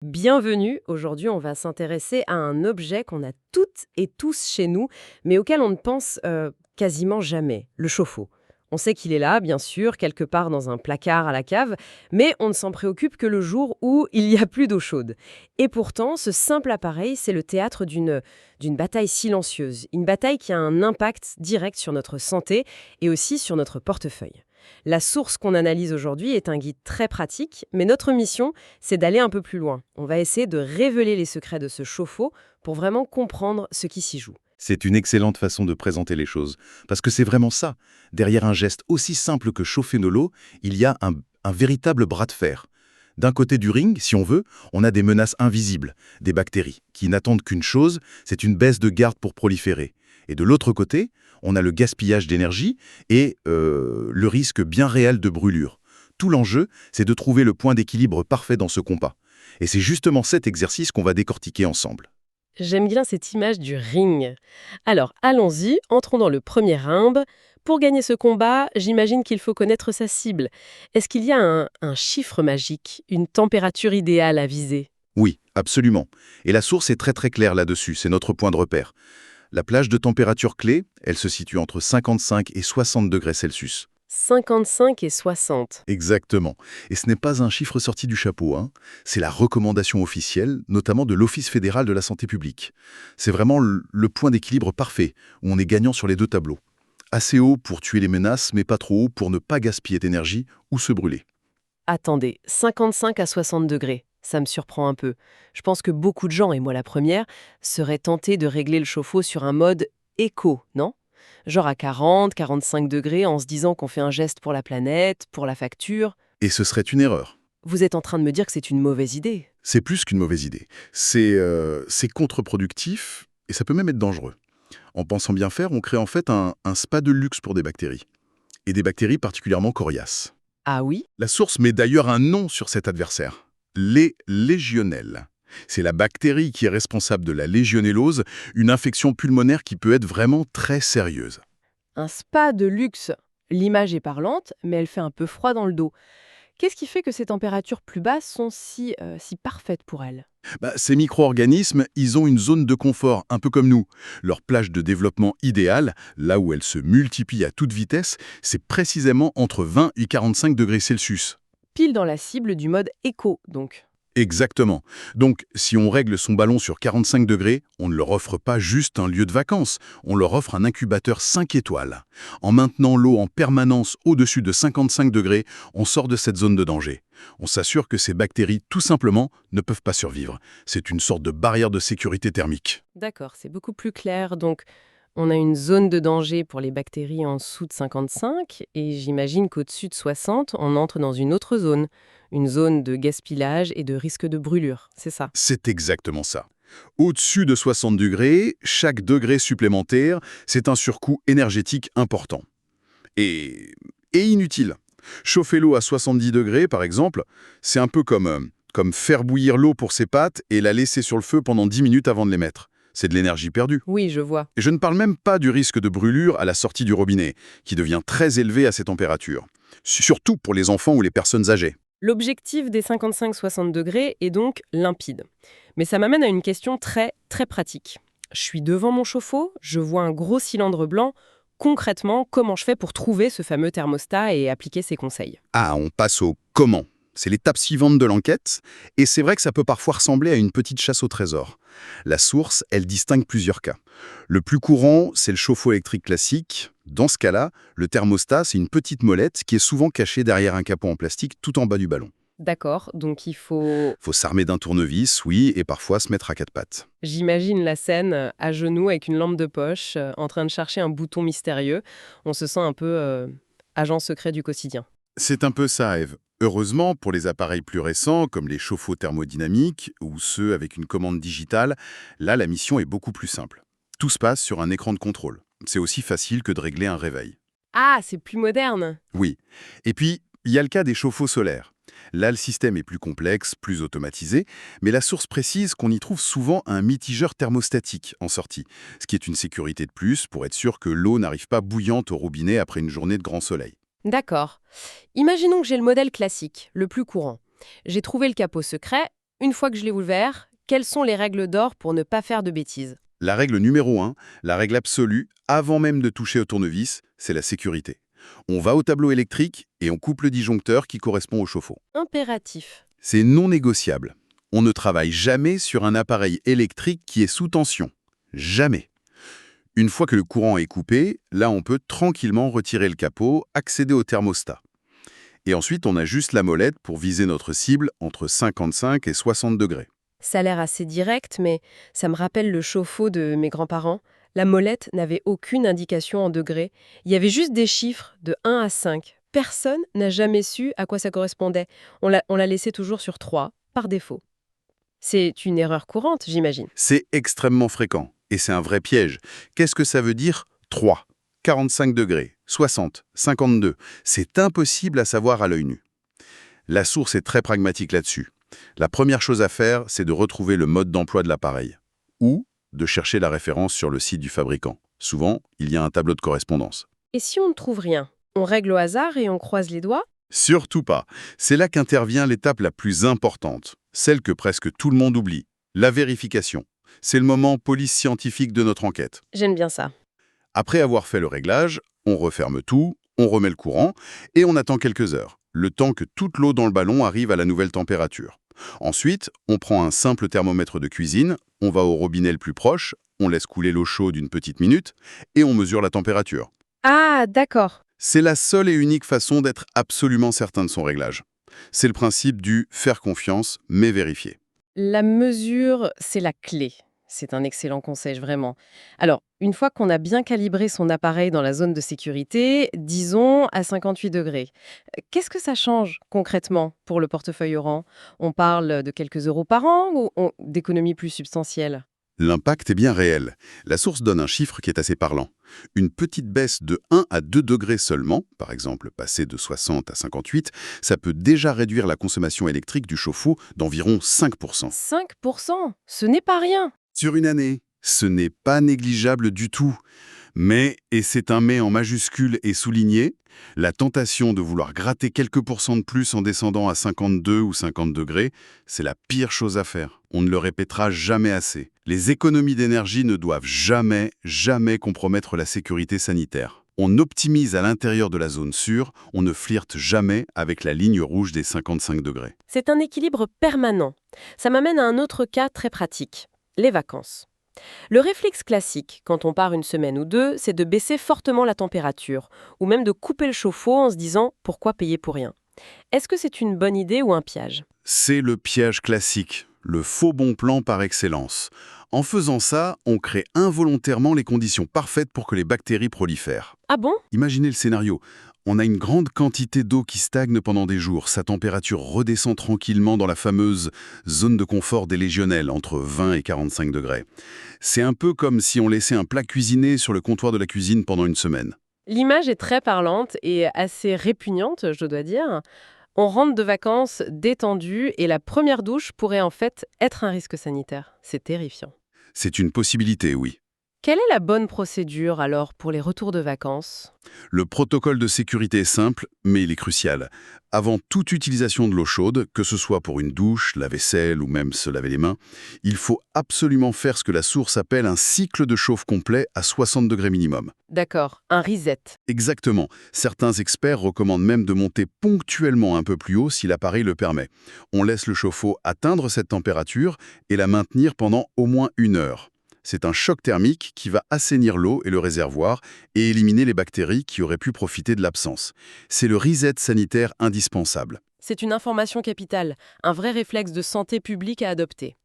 Bienvenue, aujourd'hui on va s'intéresser à un objet qu'on a toutes et tous chez nous, mais auquel on ne pense quasiment jamais, le chauffe-eau. On sait qu'il est là, bien sûr, quelque part dans un placard à la cave, mais on ne s'en préoccupe que le jour où il n'y a plus d'eau chaude. Et pourtant, ce simple appareil, c'est le théâtre d'une bataille silencieuse, une bataille qui a un impact direct sur notre santé et aussi sur notre portefeuille. La source qu'on analyse aujourd'hui est un guide très pratique, mais notre mission, c'est d'aller un peu plus loin. On va essayer de révéler les secrets de ce chauffe-eau pour vraiment comprendre ce qui s'y joue. C'est une excellente façon de présenter les choses, parce que c'est vraiment ça. Derrière un geste aussi simple que chauffer de l'eau, il y a un véritable bras de fer. D'un côté du ring, si on veut, on a des menaces invisibles, des bactéries, qui n'attendent qu'une chose, c'est une baisse de garde pour proliférer. Et de l'autre côté, on a le gaspillage d'énergie et le risque bien réel de brûlure. Tout l'enjeu, c'est de trouver le point d'équilibre parfait dans ce compas. Et c'est justement cet exercice qu'on va décortiquer ensemble. J'aime bien cette image du ring. Alors, allons-y, entrons dans le premier round. Pour gagner ce combat, j'imagine qu'il faut connaître sa cible. Est-ce qu'il y a un chiffre magique, une température idéale à viser? Oui, absolument. Et la source est très très claire là-dessus, c'est notre point de repère. La plage de température clé, elle se situe entre 55 et 60 degrés Celsius. 55 et 60. Exactement. Et ce n'est pas un chiffre sorti du chapeau, hein. C'est la recommandation officielle, notamment de l'Office fédéral de la santé publique. C'est vraiment le point d'équilibre parfait, où on est gagnant sur les deux tableaux. Assez haut pour tuer les menaces, mais pas trop haut pour ne pas gaspiller d'énergie ou se brûler. Attendez, 55 à 60 degrés, ça me surprend un peu. Je pense que beaucoup de gens, et moi la première, seraient tentés de régler le chauffe-eau sur un mode éco, non? Genre à 40, 45 degrés en se disant qu'on fait un geste pour la planète, pour la facture. Et ce serait une erreur. Vous êtes en train de me dire que c'est une mauvaise idée. C'est plus qu'une mauvaise idée. C'est contre-productif et ça peut même être dangereux. En pensant bien faire, on crée en fait un spa de luxe pour des bactéries. Et des bactéries particulièrement coriaces. Ah oui? La source met d'ailleurs un nom sur cet adversaire. Les légionnelles. C'est la bactérie qui est responsable de la légionellose, une infection pulmonaire qui peut être vraiment très sérieuse. Un spa de luxe. L'image est parlante, mais elle fait un peu froid dans le dos. Qu'est-ce qui fait que ces températures plus basses sont si parfaites pour elle? Ces micro-organismes, ils ont une zone de confort, un peu comme nous. Leur plage de développement idéale, là où elles se multiplient à toute vitesse, c'est précisément entre 20 et 45 degrés Celsius. Pile dans la cible du mode éco, donc. Exactement. Donc, si on règle son ballon sur 45 degrés, on ne leur offre pas juste un lieu de vacances, on leur offre un incubateur 5 étoiles. En maintenant l'eau en permanence au-dessus de 55 degrés, on sort de cette zone de danger. On s'assure que ces bactéries, tout simplement, ne peuvent pas survivre. C'est une sorte de barrière de sécurité thermique. D'accord, c'est beaucoup plus clair. Donc, on a une zone de danger pour les bactéries en dessous de 55 et j'imagine qu'au-dessus de 60, on entre dans une zone de gaspillage et de risque de brûlure, c'est ça? C'est exactement ça. Au-dessus de 60 degrés, chaque degré supplémentaire, c'est un surcoût énergétique important. Et inutile. Chauffer l'eau à 70 degrés, par exemple, c'est un peu comme faire bouillir l'eau pour ses pâtes et la laisser sur le feu pendant 10 minutes avant de les mettre. C'est de l'énergie perdue. Oui, je vois. Et je ne parle même pas du risque de brûlure à la sortie du robinet, qui devient très élevé à ces températures. Surtout pour les enfants ou les personnes âgées. L'objectif des 55-60 degrés est donc limpide. Mais ça m'amène à une question très, très pratique. Je suis devant mon chauffe-eau, je vois un gros cylindre blanc. Concrètement, comment je fais pour trouver ce fameux thermostat et appliquer ses conseils? Ah, on passe au comment. C'est l'étape suivante de l'enquête, et c'est vrai que ça peut parfois ressembler à une petite chasse au trésor. La source, elle distingue plusieurs cas. Le plus courant, c'est le chauffe-eau électrique classique. Dans ce cas-là, le thermostat, c'est une petite molette qui est souvent cachée derrière un capot en plastique tout en bas du ballon. D'accord, donc il faut... Faut s'armer d'un tournevis, oui, et parfois se mettre à quatre pattes. J'imagine la scène à genoux avec une lampe de poche, en train de chercher un bouton mystérieux. On se sent un peu agent secret du quotidien. C'est un peu ça, Eve. Heureusement, pour les appareils plus récents, comme les chauffe-eau thermodynamiques ou ceux avec une commande digitale, là, la mission est beaucoup plus simple. Tout se passe sur un écran de contrôle. C'est aussi facile que de régler un réveil. Ah, c'est plus moderne. Oui. Et puis, il y a le cas des chauffe-eau solaires. Là, le système est plus complexe, plus automatisé, mais la source précise qu'on y trouve souvent un mitigeur thermostatique en sortie, ce qui est une sécurité de plus pour être sûr que l'eau n'arrive pas bouillante au robinet après une journée de grand soleil. D'accord. Imaginons que j'ai le modèle classique, le plus courant. J'ai trouvé le capot secret, une fois que je l'ai ouvert, quelles sont les règles d'or pour ne pas faire de bêtises? La règle numéro 1, la règle absolue, avant même de toucher au tournevis, c'est la sécurité. On va au tableau électrique et on coupe le disjoncteur qui correspond au chauffe-eau. Impératif. C'est non négociable. On ne travaille jamais sur un appareil électrique qui est sous tension. Jamais. Une fois que le courant est coupé, là on peut tranquillement retirer le capot, accéder au thermostat. Et ensuite on ajuste la molette pour viser notre cible entre 55 et 60 degrés. Ça a l'air assez direct, mais ça me rappelle le chauffe-eau de mes grands-parents. La molette n'avait aucune indication en degrés. Il y avait juste des chiffres de 1 à 5. Personne n'a jamais su à quoi ça correspondait. On l'a laissé toujours sur 3, par défaut. C'est une erreur courante, j'imagine. C'est extrêmement fréquent et c'est un vrai piège. Qu'est-ce que ça veut dire 3, 45 degrés, 60, 52? C'est impossible à savoir à l'œil nu. La source est très pragmatique là-dessus. La première chose à faire, c'est de retrouver le mode d'emploi de l'appareil ou de chercher la référence sur le site du fabricant. Souvent, il y a un tableau de correspondance. Et si on ne trouve rien? On règle au hasard et on croise les doigts? Surtout pas. C'est là qu'intervient l'étape la plus importante, celle que presque tout le monde oublie, la vérification. C'est le moment police scientifique de notre enquête. J'aime bien ça. Après avoir fait le réglage, on referme tout, on remet le courant et on attend quelques heures, le temps que toute l'eau dans le ballon arrive à la nouvelle température. Ensuite, on prend un simple thermomètre de cuisine, on va au robinet le plus proche, on laisse couler l'eau chaude une petite minute et on mesure la température. Ah, d'accord. C'est la seule et unique façon d'être absolument certain de son réglage. C'est le principe du faire confiance mais vérifier. La mesure, c'est la clé. C'est un excellent conseil, vraiment. Alors, une fois qu'on a bien calibré son appareil dans la zone de sécurité, disons à 58 degrés, qu'est-ce que ça change concrètement pour le portefeuille Oran? On parle de quelques euros par an ou d'économies plus substantielles? L'impact est bien réel. La source donne un chiffre qui est assez parlant. Une petite baisse de 1 à 2 degrés seulement, par exemple passer de 60 à 58, ça peut déjà réduire la consommation électrique du chauffe-eau d'environ 5%. 5%? Ce n'est pas rien. Sur une année, ce n'est pas négligeable du tout. Mais, et c'est un mais en majuscule et souligné, la tentation de vouloir gratter quelques pourcents de plus en descendant à 52 ou 50 degrés, c'est la pire chose à faire. On ne le répétera jamais assez. Les économies d'énergie ne doivent jamais, jamais compromettre la sécurité sanitaire. On optimise à l'intérieur de la zone sûre, on ne flirte jamais avec la ligne rouge des 55 degrés. C'est un équilibre permanent. Ça m'amène à un autre cas très pratique, les vacances. Le réflexe classique, quand on part une semaine ou deux, c'est de baisser fortement la température, ou même de couper le chauffe-eau en se disant « pourquoi payer pour rien ?» Est-ce que c'est une bonne idée ou un piège? C'est le piège classique, le faux bon plan par excellence. En faisant ça, on crée involontairement les conditions parfaites pour que les bactéries prolifèrent. Ah bon? Imaginez le scénario. On a une grande quantité d'eau qui stagne pendant des jours. Sa température redescend tranquillement dans la fameuse zone de confort des légionelles, entre 20 et 45 degrés. C'est un peu comme si on laissait un plat cuisiné sur le comptoir de la cuisine pendant une semaine. L'image est très parlante et assez répugnante, je dois dire. On rentre de vacances détendu et la première douche pourrait en fait être un risque sanitaire. C'est terrifiant. C'est une possibilité, oui. Quelle est la bonne procédure alors pour les retours de vacances? Le protocole de sécurité est simple, mais il est crucial. Avant toute utilisation de l'eau chaude, que ce soit pour une douche, la vaisselle ou même se laver les mains, il faut absolument faire ce que la source appelle un cycle de chauffe complet à 60 degrés minimum. D'accord, un reset. Exactement. Certains experts recommandent même de monter ponctuellement un peu plus haut si l'appareil le permet. On laisse le chauffe-eau atteindre cette température et la maintenir pendant au moins 1 heure. C'est un choc thermique qui va assainir l'eau et le réservoir et éliminer les bactéries qui auraient pu profiter de l'absence. C'est le reset sanitaire indispensable. C'est une information capitale, un vrai réflexe de santé publique à adopter.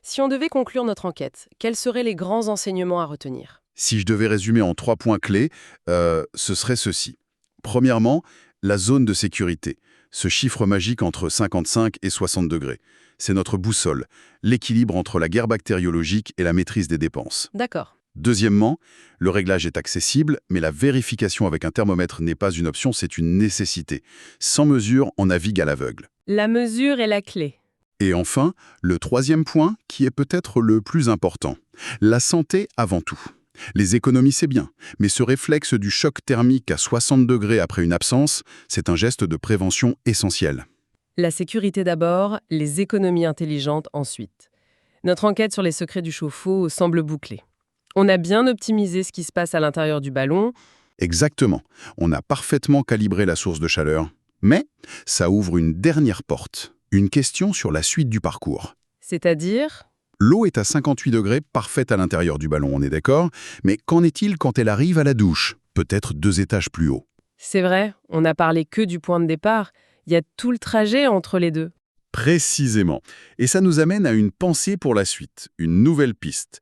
Si on devait conclure notre enquête, quels seraient les grands enseignements à retenir? Si je devais résumer en 3 points clés, ce serait ceci. Premièrement, la zone de sécurité. Ce chiffre magique entre 55 et 60 degrés. C'est notre boussole, l'équilibre entre la guerre bactériologique et la maîtrise des dépenses. D'accord. Deuxièmement, le réglage est accessible, mais la vérification avec un thermomètre n'est pas une option, c'est une nécessité. Sans mesure, on navigue à l'aveugle. La mesure est la clé. Et enfin, le troisième point, qui est peut-être le plus important. La santé avant tout. Les économies, c'est bien, mais ce réflexe du choc thermique à 60 degrés après une absence, c'est un geste de prévention essentiel. La sécurité d'abord, les économies intelligentes ensuite. Notre enquête sur les secrets du chauffe-eau semble bouclée. On a bien optimisé ce qui se passe à l'intérieur du ballon. Exactement. On a parfaitement calibré la source de chaleur. Mais ça ouvre une dernière porte. Une question sur la suite du parcours. C'est-à-dire? L'eau est à 58 degrés, parfaite à l'intérieur du ballon, on est d'accord? Mais qu'en est-il quand elle arrive à la douche? Peut-être 2 étages plus haut. C'est vrai, on n'a parlé que du point de départ. Il y a tout le trajet entre les deux. Précisément. Et ça nous amène à une pensée pour la suite, une nouvelle piste.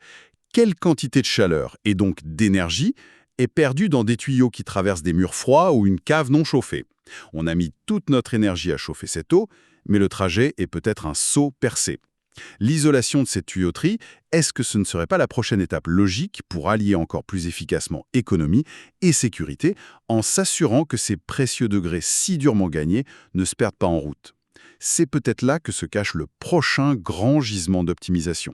Quelle quantité de chaleur, et donc d'énergie, est perdue dans des tuyaux qui traversent des murs froids ou une cave non chauffée? On a mis toute notre énergie à chauffer cette eau, mais le trajet est peut-être un seau percé. L'isolation de cette tuyauterie, est-ce que ce ne serait pas la prochaine étape logique pour allier encore plus efficacement économie et sécurité en s'assurant que ces précieux degrés si durement gagnés ne se perdent pas en route? C'est peut-être là que se cache le prochain grand gisement d'optimisation.